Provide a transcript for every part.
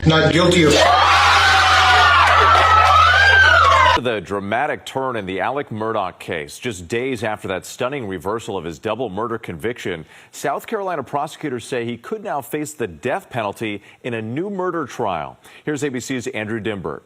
Not guilty of... The dramatic turn in the Alex Murdaugh case. Just days after that stunning reversal of his double murder conviction, South Carolina prosecutors say he could now face the death penalty in a new murder trial. Here's ABC's Andrew Dimbert.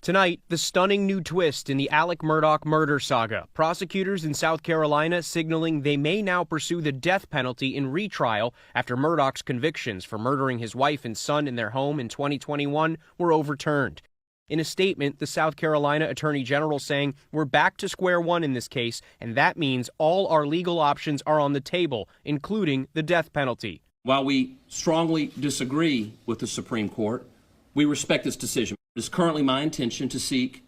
Tonight, the stunning new twist in the Alex Murdaugh murder saga. Prosecutors in South Carolina signaling they may now pursue the death penalty in retrial after Murdaugh's convictions for murdering his wife and son in their home in 2021 were overturned. In a statement, the South Carolina Attorney General saying, "We're back to square one in this case, and that means all our legal options are on the table, including the death penalty." While we strongly disagree with the Supreme Court, we respect this decision. It is currently my intention to seek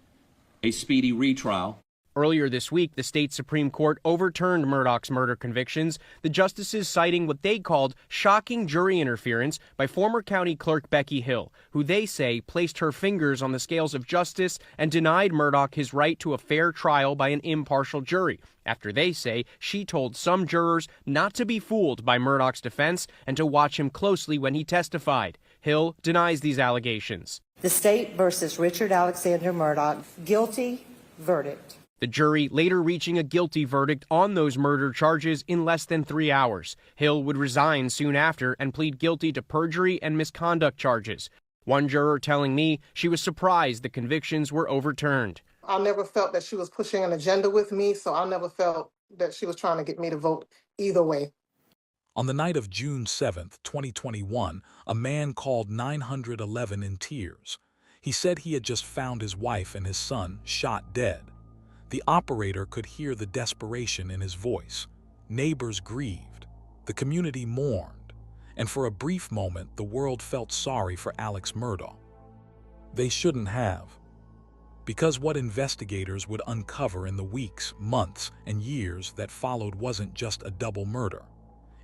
a speedy retrial. Earlier this week, the state Supreme Court overturned Murdaugh's murder convictions, the justices citing what they called shocking jury interference by former county clerk Becky Hill, who they say placed her fingers on the scales of justice and denied Murdaugh his right to a fair trial by an impartial jury, after they say she told some jurors not to be fooled by Murdaugh's defense and to watch him closely when he testified. Hill denies these allegations. The state versus Richard Alexander Murdaugh, guilty verdict. The jury later reaching a guilty verdict on those murder charges in less than 3 hours. Hill would resign soon after and plead guilty to perjury and misconduct charges. One juror telling me she was surprised the convictions were overturned. I never felt that she was pushing an agenda with me, so I never felt that she was trying to get me to vote either way. On the night of June 7, 2021, a man called 911 in tears. He said he had just found his wife and his son shot dead. The operator could hear the desperation in his voice. Neighbors grieved. The community mourned. And for a brief moment, the world felt sorry for Alex Murdaugh. They shouldn't have. Because what investigators would uncover in the weeks, months, and years that followed wasn't just a double murder.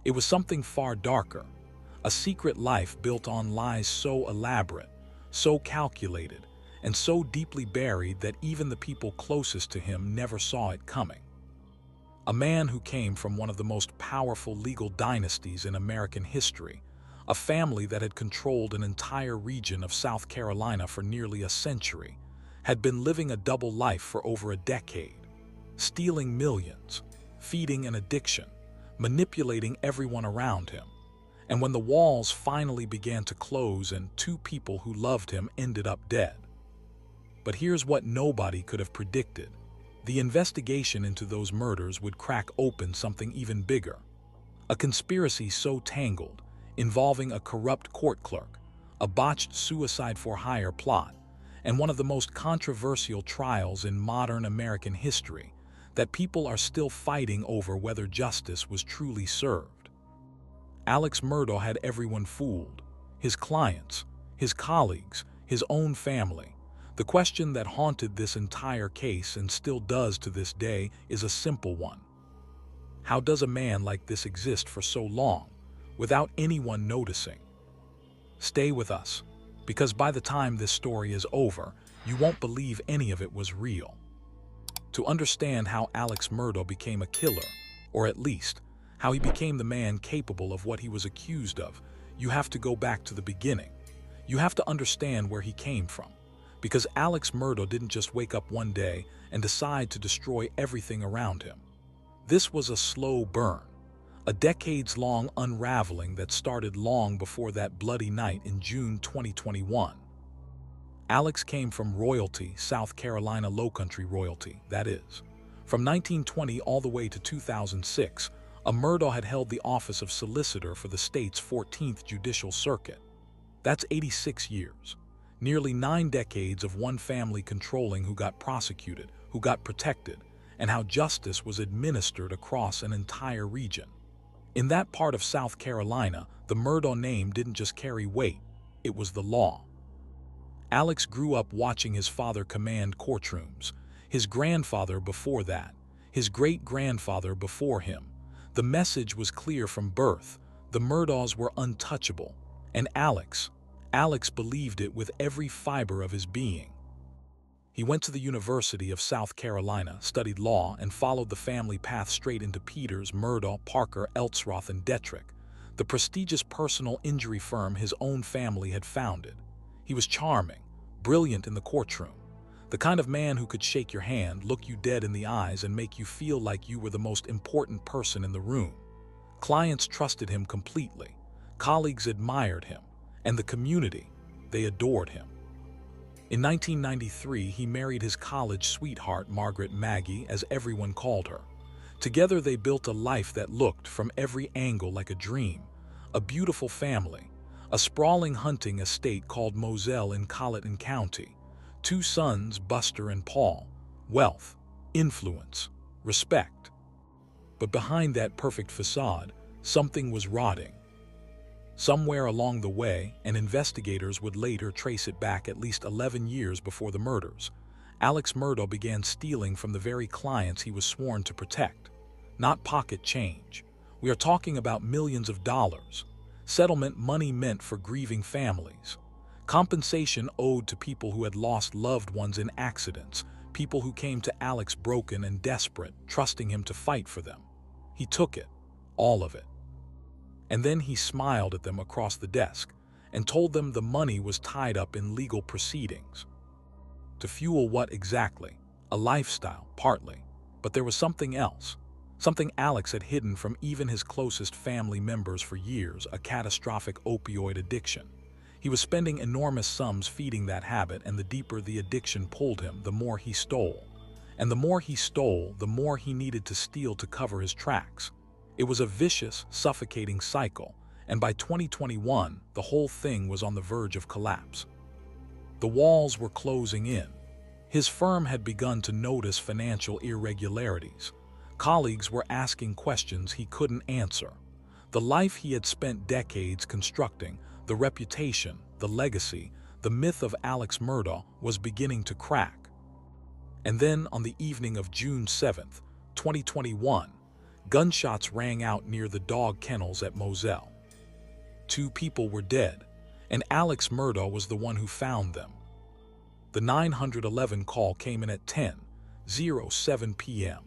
It was something far darker. A secret life built on lies so elaborate, so calculated, and so deeply buried that even the people closest to him never saw it coming. A man who came from one of the most powerful legal dynasties in American history, a family that had controlled an entire region of South Carolina for nearly a century, had been living a double life for over a decade, stealing millions, feeding an addiction, manipulating everyone around him. And when the walls finally began to close and two people who loved him ended up dead. But here's what nobody could have predicted. The investigation into those murders would crack open something even bigger. A conspiracy so tangled, involving a corrupt court clerk, a botched suicide-for-hire plot, and one of the most controversial trials in modern American history, that people are still fighting over whether justice was truly served. Alex Murdaugh had everyone fooled. His clients, his colleagues, his own family. The question that haunted this entire case and still does to this day is a simple one. How does a man like this exist for so long, without anyone noticing? Stay with us, because by the time this story is over, you won't believe any of it was real. To understand how Alex Murdaugh became a killer, or at least, how he became the man capable of what he was accused of, you have to go back to the beginning. You have to understand where he came from. Because Alex Murdaugh didn't just wake up one day and decide to destroy everything around him. This was a slow burn, a decades-long unraveling that started long before that bloody night in June 2021. Alex came from royalty, South Carolina Lowcountry royalty, that is. From 1920 all the way to 2006, Murdaugh had held the office of solicitor for the state's 14th Judicial Circuit. That's 86 years. Nearly 9 decades of one family controlling who got prosecuted, who got protected, and how justice was administered across an entire region. In that part of South Carolina, the Murdaugh name didn't just carry weight, it was the law. Alex grew up watching his father command courtrooms, his grandfather before that, his great-grandfather before him. The message was clear from birth. The Murdaughs were untouchable, and Alex believed it with every fiber of his being. He went to the University of South Carolina, studied law, and followed the family path straight into Peters, Murdaugh, Parker, Ellsworth, and Detrick, the prestigious personal injury firm his own family had founded. He was charming, brilliant in the courtroom, the kind of man who could shake your hand, look you dead in the eyes, and make you feel like you were the most important person in the room. Clients trusted him completely, colleagues admired him, and the community, they adored him. In 1993, he married his college sweetheart, Maggie, as everyone called her. Together they built a life that looked, from every angle, like a dream. A beautiful family, a sprawling hunting estate called Moselle in Colleton County, 2 sons, Buster and Paul, wealth, influence, respect. But behind that perfect facade, something was rotting. Somewhere along the way, and investigators would later trace it back at least 11 years before the murders, Alex Murdaugh began stealing from the very clients he was sworn to protect. Not pocket change. We are talking about millions of dollars. Settlement money meant for grieving families. Compensation owed to people who had lost loved ones in accidents, people who came to Alex broken and desperate, trusting him to fight for them. He took it, all of it. And then he smiled at them across the desk and told them the money was tied up in legal proceedings. To fuel what exactly? A lifestyle, partly. But there was something else. Something Alex had hidden from even his closest family members for years, a catastrophic opioid addiction. He was spending enormous sums feeding that habit, and the deeper the addiction pulled him, the more he stole. And the more he stole, the more he needed to steal to cover his tracks. It was a vicious, suffocating cycle, and by 2021, the whole thing was on the verge of collapse. The walls were closing in. His firm had begun to notice financial irregularities. Colleagues were asking questions he couldn't answer. The life he had spent decades constructing, the reputation, the legacy, the myth of Alex Murdaugh was beginning to crack. And then, on the evening of June 7th, 2021, gunshots rang out near the dog kennels at Moselle. 2 people were dead, and Alex Murdaugh was the one who found them. The 911 call came in at 10:07 p.m.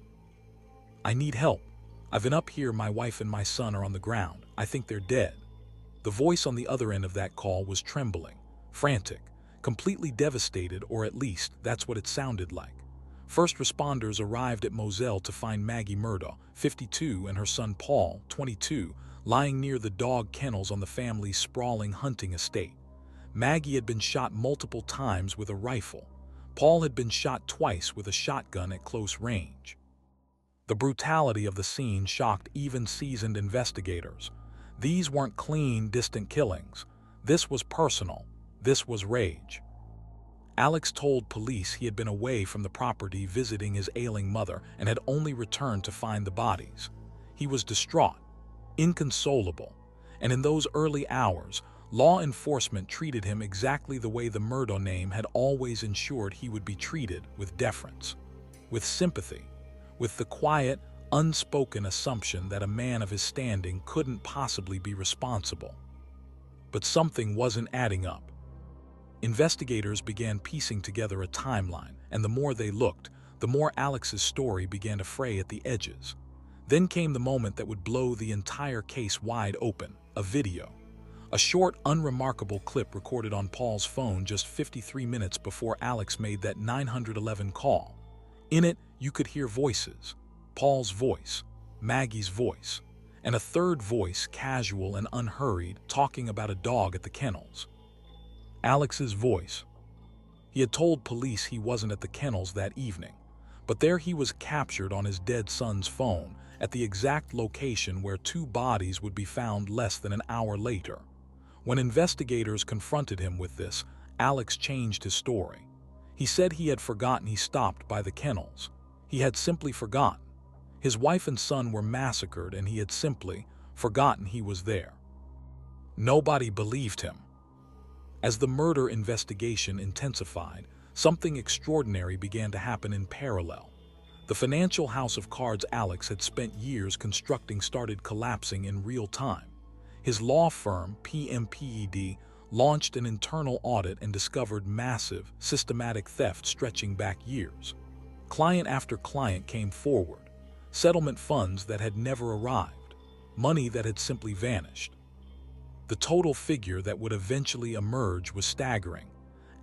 "I need help. I've been up here, my wife and my son are on the ground. I think they're dead." The voice on the other end of that call was trembling, frantic, completely devastated, or at least that's what it sounded like. First responders arrived at Moselle to find Maggie Murdaugh, 52, and her son Paul, 22, lying near the dog kennels on the family's sprawling hunting estate. Maggie had been shot multiple times with a rifle. Paul had been shot twice with a shotgun at close range. The brutality of the scene shocked even seasoned investigators. These weren't clean, distant killings. This was personal. This was rage. Alex told police he had been away from the property visiting his ailing mother and had only returned to find the bodies. He was distraught, inconsolable, and in those early hours, law enforcement treated him exactly the way the Murdaugh name had always ensured he would be treated, with deference, with sympathy, with the quiet, unspoken assumption that a man of his standing couldn't possibly be responsible. But something wasn't adding up. Investigators began piecing together a timeline, and the more they looked, the more Alex's story began to fray at the edges. Then came the moment that would blow the entire case wide open: a video. A short, unremarkable clip recorded on Paul's phone just 53 minutes before Alex made that 911 call. In it, you could hear voices: Paul's voice, Maggie's voice, and a third voice, casual and unhurried, talking about a dog at the kennels. Alex's voice. He had told police he wasn't at the kennels that evening, but there he was, captured on his dead son's phone at the exact location where 2 bodies would be found less than an hour later. When investigators confronted him with this, Alex changed his story. He said he had forgotten he stopped by the kennels. He had simply forgotten. His wife and son were massacred, and he had simply forgotten he was there. Nobody believed him. As the murder investigation intensified, something extraordinary began to happen in parallel. The financial house of cards Alex had spent years constructing started collapsing in real time. His law firm, PMPED, launched an internal audit and discovered massive, systematic theft stretching back years. Client after client came forward. Settlement funds that had never arrived. Money that had simply vanished. The total figure that would eventually emerge was staggering.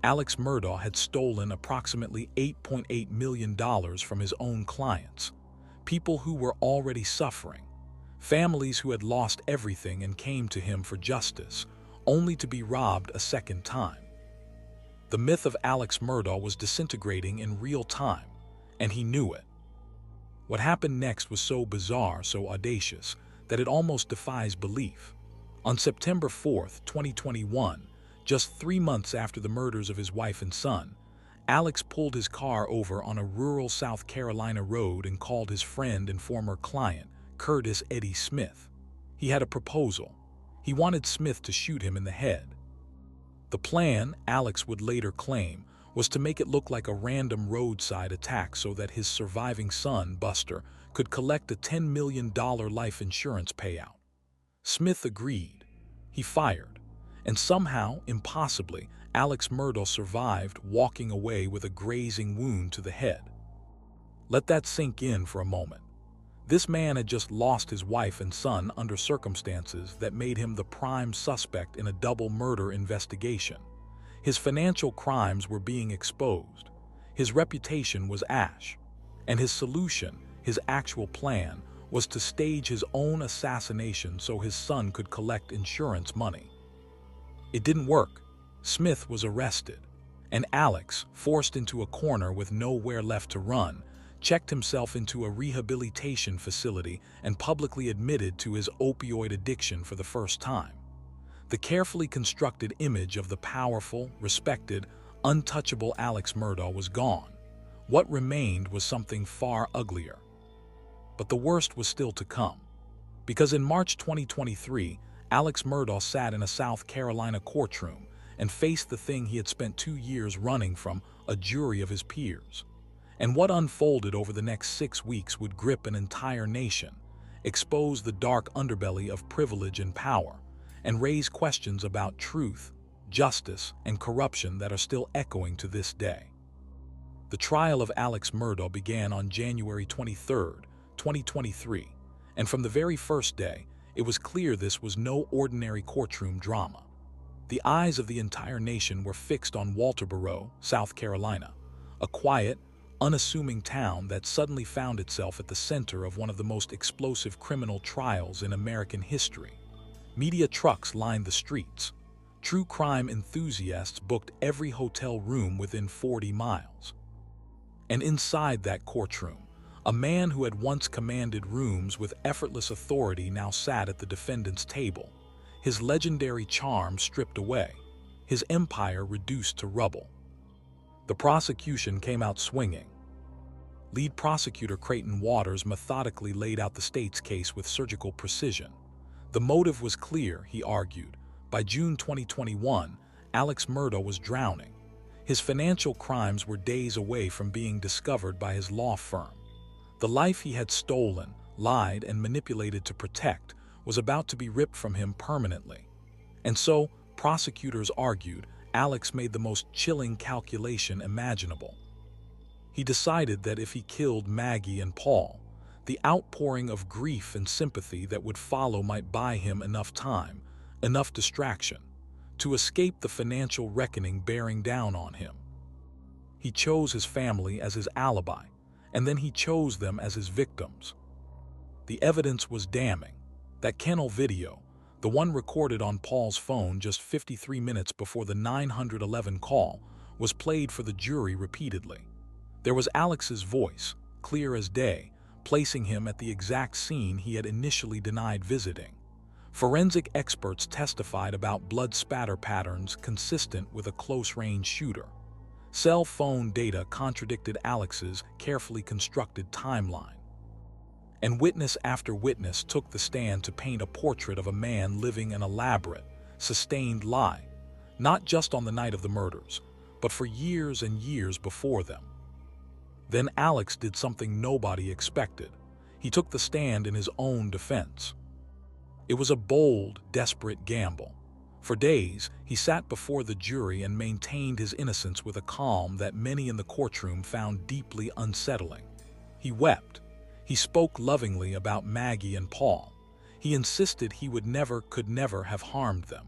Alex Murdaugh had stolen approximately $8.8 million from his own clients, people who were already suffering, families who had lost everything and came to him for justice, only to be robbed a second time. The myth of Alex Murdaugh was disintegrating in real time, and he knew it. What happened next was so bizarre, so audacious, that it almost defies belief. On September 4, 2021, just 3 months after the murders of his wife and son, Alex pulled his car over on a rural South Carolina road and called his friend and former client, Curtis Eddie Smith. He had a proposal. He wanted Smith to shoot him in the head. The plan, Alex would later claim, was to make it look like a random roadside attack so that his surviving son, Buster, could collect a $10 million life insurance payout. Smith agreed. He fired. And somehow, impossibly, Alex Murdaugh survived, walking away with a grazing wound to the head. Let that sink in for a moment. This man had just lost his wife and son under circumstances that made him the prime suspect in a double murder investigation. His financial crimes were being exposed. His reputation was ash. And his solution, his actual plan, was to stage his own assassination so his son could collect insurance money. It didn't work. Smith was arrested, and Alex, forced into a corner with nowhere left to run, checked himself into a rehabilitation facility and publicly admitted to his opioid addiction for the first time. The carefully constructed image of the powerful, respected, untouchable Alex Murdaugh was gone. What remained was something far uglier. But the worst was still to come, because in March 2023, Alex Murdaugh sat in a South Carolina courtroom and faced the thing he had spent 2 years running from, a jury of his peers. And what unfolded over the next 6 weeks would grip an entire nation, expose the dark underbelly of privilege and power, and raise questions about truth, justice, and corruption that are still echoing to this day. The trial of Alex Murdaugh began on January 23, 2023, and from the very first day, it was clear this was no ordinary courtroom drama. The eyes of the entire nation were fixed on Walterboro, South Carolina, a quiet, unassuming town that suddenly found itself at the center of one of the most explosive criminal trials in American history. Media trucks lined the streets. True crime enthusiasts booked every hotel room within 40 miles. And inside that courtroom, a man who had once commanded rooms with effortless authority now sat at the defendant's table, his legendary charm stripped away, his empire reduced to rubble. The prosecution came out swinging. Lead prosecutor Creighton Waters methodically laid out the state's case with surgical precision. The motive was clear, he argued. By June 2021, Alex Murdaugh was drowning. His financial crimes were days away from being discovered by his law firm. The life he had stolen, lied, and manipulated to protect was about to be ripped from him permanently. And so, prosecutors argued, Alex made the most chilling calculation imaginable. He decided that if he killed Maggie and Paul, the outpouring of grief and sympathy that would follow might buy him enough time, enough distraction, to escape the financial reckoning bearing down on him. He chose his family as his alibi, and then he chose them as his victims. The evidence was damning. That kennel video, the one recorded on Paul's phone just 53 minutes before the 911 call, was played for the jury repeatedly. There was Alex's voice, clear as day, placing him at the exact scene he had initially denied visiting. Forensic experts testified about blood spatter patterns consistent with a close-range shooter. Cell phone data contradicted Alex's carefully constructed timeline. And witness after witness took the stand to paint a portrait of a man living an elaborate, sustained lie, not just on the night of the murders, but for years and years before them. Then Alex did something nobody expected. He took the stand in his own defense. It was a bold, desperate gamble. For days, he sat before the jury and maintained his innocence with a calm that many in the courtroom found deeply unsettling. He wept. He spoke lovingly about Maggie and Paul. He insisted he could never have harmed them.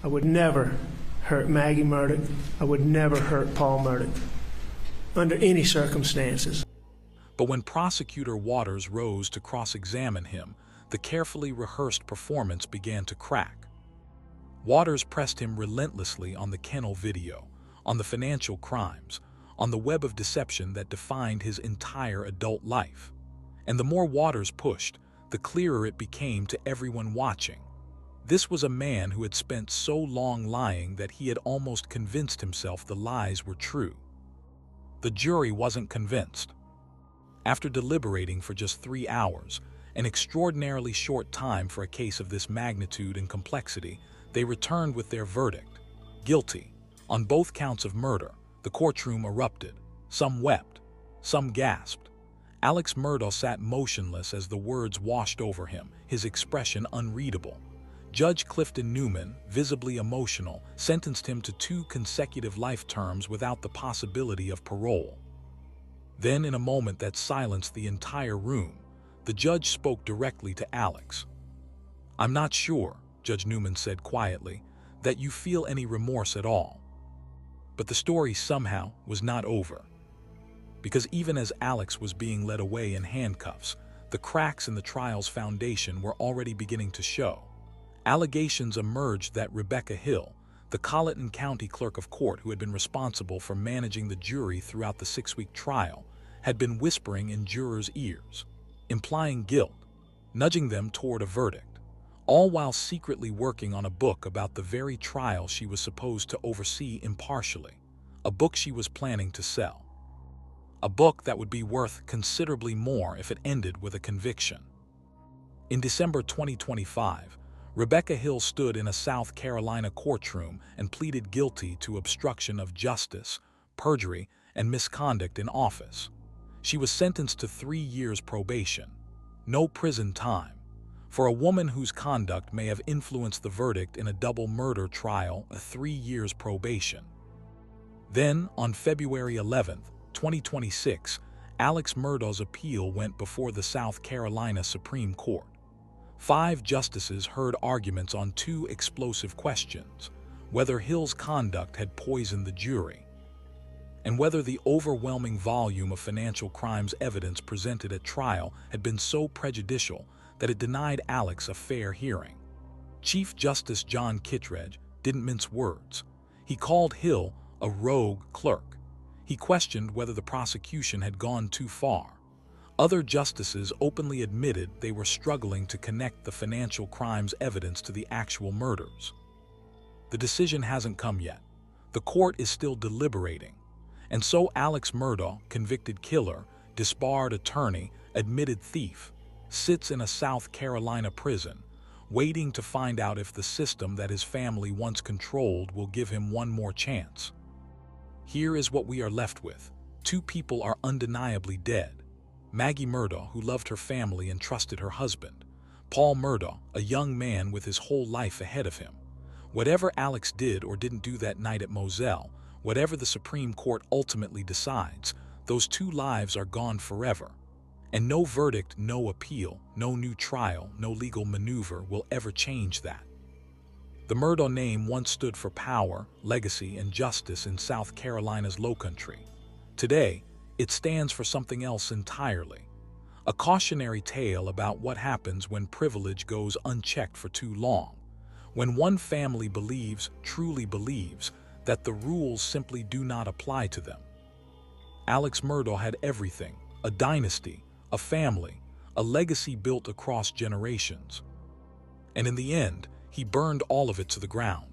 I would never hurt Maggie Murdaugh. I would never hurt Paul Murdaugh, under any circumstances. But when Prosecutor Waters rose to cross-examine him, the carefully rehearsed performance began to crack. Waters pressed him relentlessly on the kennel video, on the financial crimes, on the web of deception that defined his entire adult life. And the more Waters pushed, the clearer it became to everyone watching. This was a man who had spent so long lying that he had almost convinced himself the lies were true. The jury wasn't convinced. After deliberating for just 3 hours, an extraordinarily short time for a case of this magnitude and complexity, they returned with their verdict: guilty. On both counts of murder, the courtroom erupted. Some wept, some gasped. Alex Murdaugh sat motionless as the words washed over him, his expression unreadable. Judge Clifton Newman, visibly emotional, sentenced him to 2 consecutive life terms without the possibility of parole. Then, in a moment that silenced the entire room, the judge spoke directly to Alex. "I'm not sure," Judge Newman said quietly, "that you feel any remorse at all." But the story somehow was not over. Because even as Alex was being led away in handcuffs, the cracks in the trial's foundation were already beginning to show. Allegations emerged that Rebecca Hill, the Colleton County Clerk of Court who had been responsible for managing the jury throughout the 6-week trial, had been whispering in jurors' ears, implying guilt, nudging them toward a verdict, all while secretly working on a book about the very trial she was supposed to oversee impartially, a book she was planning to sell. A book that would be worth considerably more if it ended with a conviction. In December 2025, Rebecca Hill stood in a South Carolina courtroom and pleaded guilty to obstruction of justice, perjury, and misconduct in office. She was sentenced to 3 years probation, no prison time. For a woman whose conduct may have influenced the verdict in a double murder trial, 3 years probation. Then, on February 11, 2026, Alex Murdaugh's appeal went before the South Carolina Supreme Court. 5 justices heard arguments on 2 explosive questions: whether Hill's conduct had poisoned the jury, and whether the overwhelming volume of financial crimes evidence presented at trial had been so prejudicial that it denied Alex a fair hearing. Chief Justice John Kittredge didn't mince words. He called Hill a rogue clerk. He questioned whether the prosecution had gone too far. Other justices openly admitted they were struggling to connect the financial crimes evidence to the actual murders. The decision hasn't come yet. The court is still deliberating. And so Alex Murdaugh, convicted killer, disbarred attorney, admitted thief, sits in a South Carolina prison, waiting to find out if the system that his family once controlled will give him one more chance. Here is what we are left with. 2 people are undeniably dead. Maggie Murdaugh, who loved her family and trusted her husband. Paul Murdaugh, a young man with his whole life ahead of him. Whatever Alex did or didn't do that night at Moselle, whatever the Supreme Court ultimately decides, those 2 lives are gone forever. And no verdict, no appeal, no new trial, no legal maneuver will ever change that. The Murdaugh name once stood for power, legacy, and justice in South Carolina's Lowcountry. Today, it stands for something else entirely. A cautionary tale about what happens when privilege goes unchecked for too long. When one family believes, truly believes, that the rules simply do not apply to them. Alex Murdaugh had everything: a dynasty, a family, a legacy built across generations. And in the end, he burned all of it to the ground.